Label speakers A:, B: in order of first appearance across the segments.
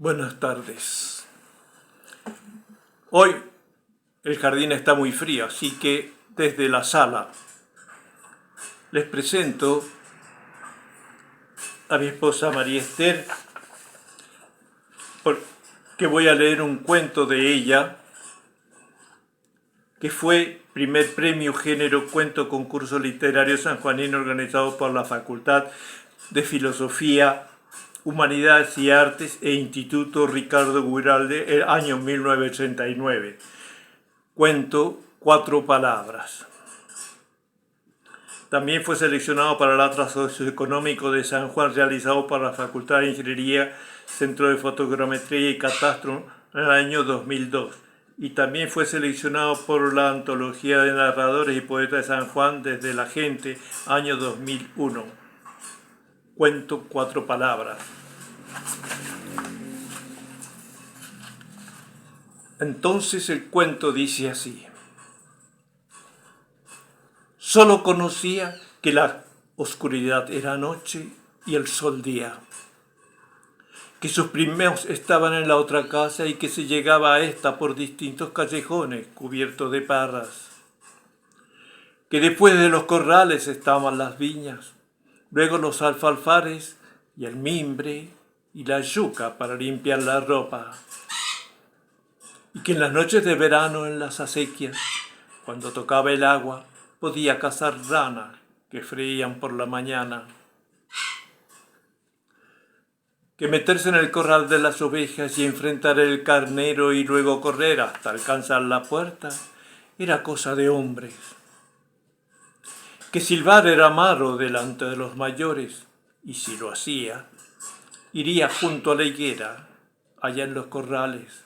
A: Buenas tardes. Hoy el jardín está muy frío, así que desde la sala les presento a mi esposa María Esther, que voy a leer un cuento de ella, que fue primer premio género cuento concurso literario sanjuanino organizado por la Facultad de Filosofía, Humanidades y Artes e Instituto Ricardo Guiralde, el año 1989. Cuento Cuatro Palabras. También fue seleccionado para el Atlas Socioeconómico de San Juan, realizado por la Facultad de Ingeniería, Centro de Fotogrametría y Catastro en el año 2002. Y también fue seleccionado por la Antología de Narradores y Poetas de San Juan desde La Gente, año 2001. Cuento Cuatro Palabras. Entonces el cuento dice así: solo conocía que la oscuridad era noche y el sol día, que sus primos estaban en la otra casa y que se llegaba a esta por distintos callejones cubiertos de parras, que después de los corrales estaban las viñas, luego los alfalfares y el mimbre y la yuca para limpiar la ropa, y que en las noches de verano en las acequias, cuando tocaba el agua, podía cazar ranas que freían por la mañana, que meterse en el corral de las ovejas y enfrentar el carnero y luego correr hasta alcanzar la puerta era cosa de hombres, que silbar era malo delante de los mayores, y si lo hacía, iría junto a la higuera, allá en los corrales,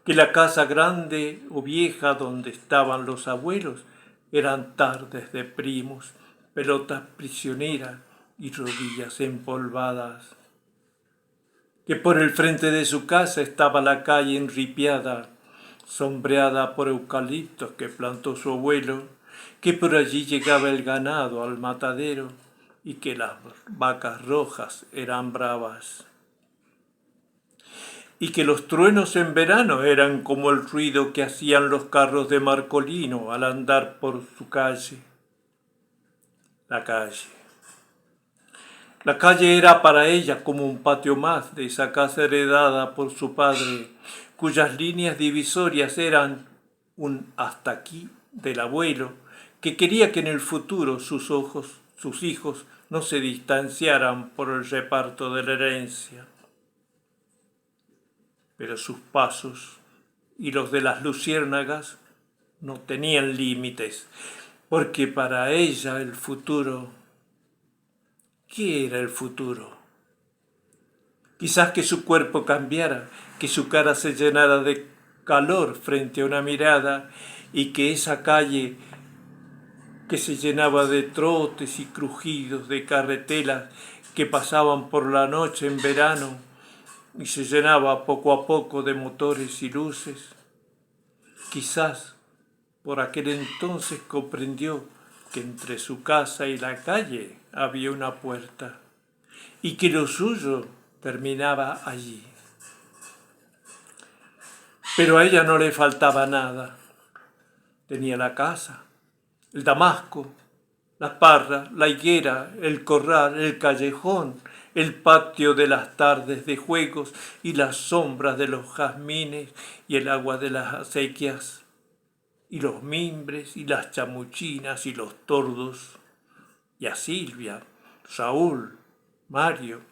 A: que la casa grande o vieja donde estaban los abuelos eran tardes de primos, pelotas prisioneras y rodillas empolvadas, que por el frente de su casa estaba la calle enripiada, sombreada por eucaliptos que plantó su abuelo, que por allí llegaba el ganado al matadero y que las vacas rojas eran bravas, y que los truenos en verano eran como el ruido que hacían los carros de Marcolino al andar por su calle. La calle. La calle era para ella como un patio más de esa casa heredada por su padre, cuyas líneas divisorias eran un hasta aquí del abuelo, que quería que en el futuro sus hijos no se distanciaran por el reparto de la herencia. Pero sus pasos y los de las luciérnagas no tenían límites, porque para ella el futuro, ¿qué era el futuro? Quizás que su cuerpo cambiara, que su cara se llenara de calor frente a una mirada y que esa calle que se llenaba de trotes y crujidos de carretelas que pasaban por la noche en verano y se llenaba poco a poco de motores y luces, quizás por aquel entonces comprendió que entre su casa y la calle había una puerta y que lo suyo terminaba allí. Pero a ella no le faltaba nada. Tenía la casa, el damasco, las parras, la higuera, el corral, el callejón, el patio de las tardes de juegos y las sombras de los jazmines y el agua de las acequias, y los mimbres y las chamuchinas y los tordos, y a Silvia, Saúl, Mario,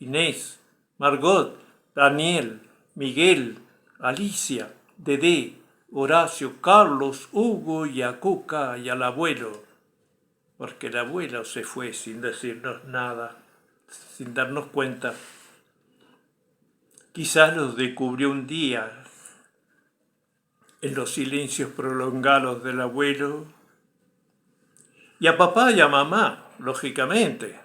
A: Inés, Margot, Daniel, Miguel, Alicia, Dedé, Horacio, Carlos, Hugo y a Cuca y al abuelo, porque el abuelo se fue sin decirnos nada, sin darnos cuenta. Quizás los descubrió un día en los silencios prolongados del abuelo, y a papá y a mamá, lógicamente.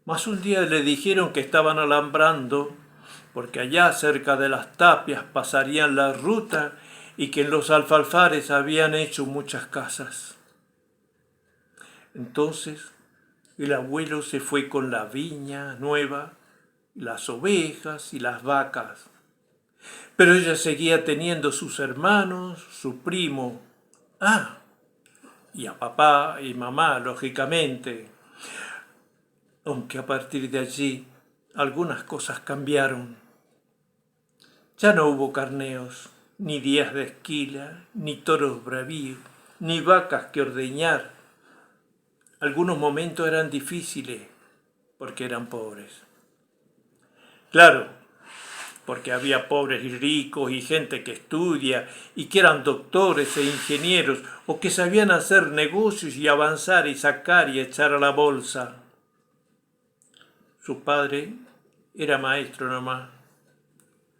A: Mas un día le dijeron que estaban alambrando, porque allá cerca de las tapias pasarían la ruta y que en los alfalfares habían hecho muchas casas. Entonces El abuelo se fue con la viña nueva, las ovejas y las vacas. Pero ella seguía teniendo sus hermanos, su primo. Y a papá y mamá, lógicamente. Aunque a partir de allí algunas cosas cambiaron. Ya no hubo carneos, ni días de esquila, ni toros bravíos, ni vacas que ordeñar. Algunos momentos eran difíciles porque eran pobres. Claro, porque había pobres y ricos y gente que estudia y que eran doctores e ingenieros o que sabían hacer negocios y avanzar y sacar y echar a la bolsa. Su padre era maestro nomás,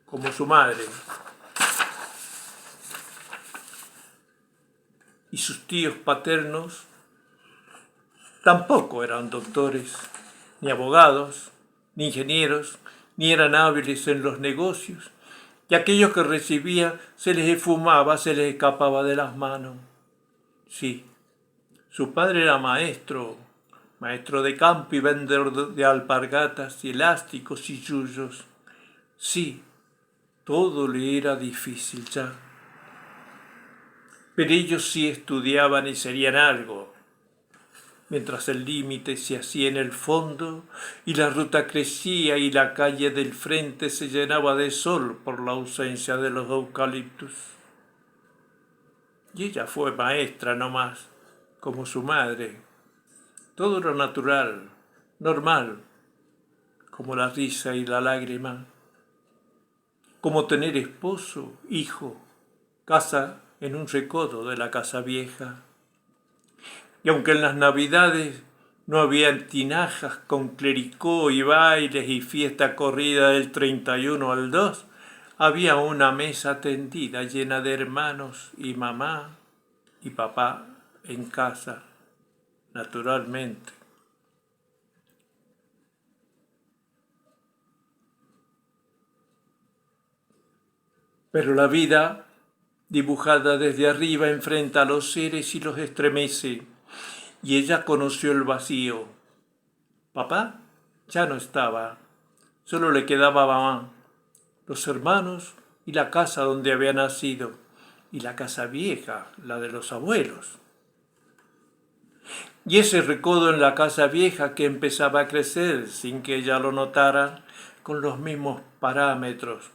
A: como su madre. Y sus tíos paternos tampoco eran doctores, ni abogados, ni ingenieros, ni eran hábiles en los negocios, y aquellos que recibía se les esfumaba, se les escapaba de las manos. Sí, su padre era maestro de campo y vendedor de alpargatas y elásticos y yuyos. Sí, todo le era difícil ya. Pero ellos sí estudiaban y serían algo, mientras el límite se hacía en el fondo y la ruta crecía y la calle del frente se llenaba de sol por la ausencia de los eucaliptus. Y ella fue maestra nomás, como su madre. Todo era natural, normal, como la risa y la lágrima, como tener esposo, hijo, casa en un recodo de la casa vieja. Y aunque en las Navidades no había tinajas con clericó y bailes y fiesta corrida del 31 al 2, había una mesa tendida llena de hermanos y mamá y papá en casa, naturalmente. Pero la vida, dibujada desde arriba, enfrenta a los seres y los estremece. Y ella conoció el vacío. Papá ya no estaba, solo le quedaba mamá, los hermanos y la casa donde había nacido, y la casa vieja, la de los abuelos. Y ese recodo en la casa vieja que empezaba a crecer sin que ella lo notara, con los mismos parámetros,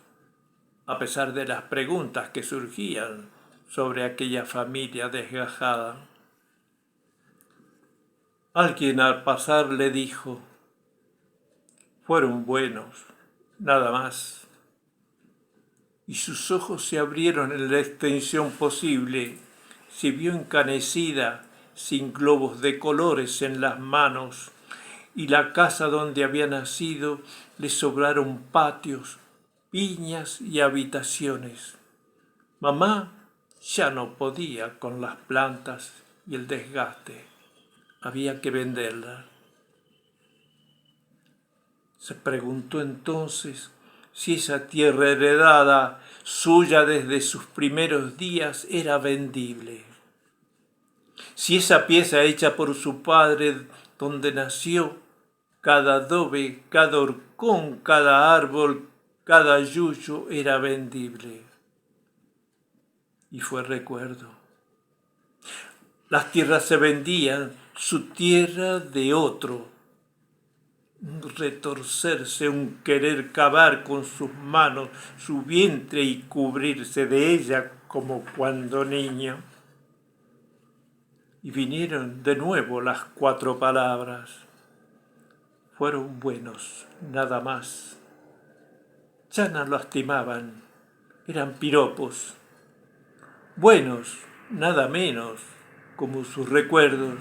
A: a pesar de las preguntas que surgían sobre aquella familia desgajada. Alguien al pasar le dijo: fueron buenos, nada más. Y sus ojos se abrieron en la extensión posible, se vio encanecida, sin globos de colores en las manos, y la casa donde había nacido le sobraron patios, viñas y habitaciones. Mamá ya no podía con las plantas y el desgaste. Había que venderla. Se preguntó entonces si esa tierra heredada, suya desde sus primeros días, era vendible. Si esa pieza hecha por su padre, donde nació, cada adobe, cada horcón, cada árbol, cada yuyo, era vendible. Y fue recuerdo. Las tierras se vendían, su tierra de otro. Un retorcerse, un querer cavar con sus manos su vientre y cubrirse de ella como cuando niño. Y vinieron de nuevo las 4 palabras. Fueron buenos, nada más. Ya no lastimaban, eran piropos. Buenos, nada menos, como sus recuerdos.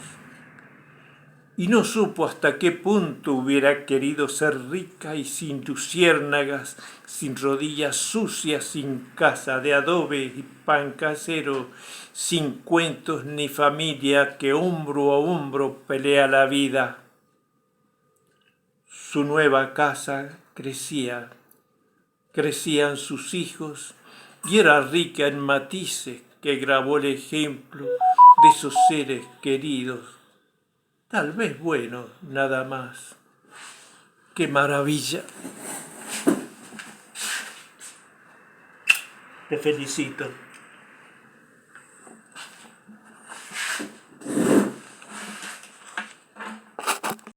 A: Y no supo hasta qué punto hubiera querido ser rica y sin luciérnagas, sin rodillas sucias, sin casa de adobe y pan casero, sin cuentos ni familia que hombro a hombro pelea la vida. Su nueva casa crecía, crecían sus hijos y era rica en matices que grabó el ejemplo de esos seres queridos Tal vez bueno, nada más. ¡Qué maravilla! Te felicito.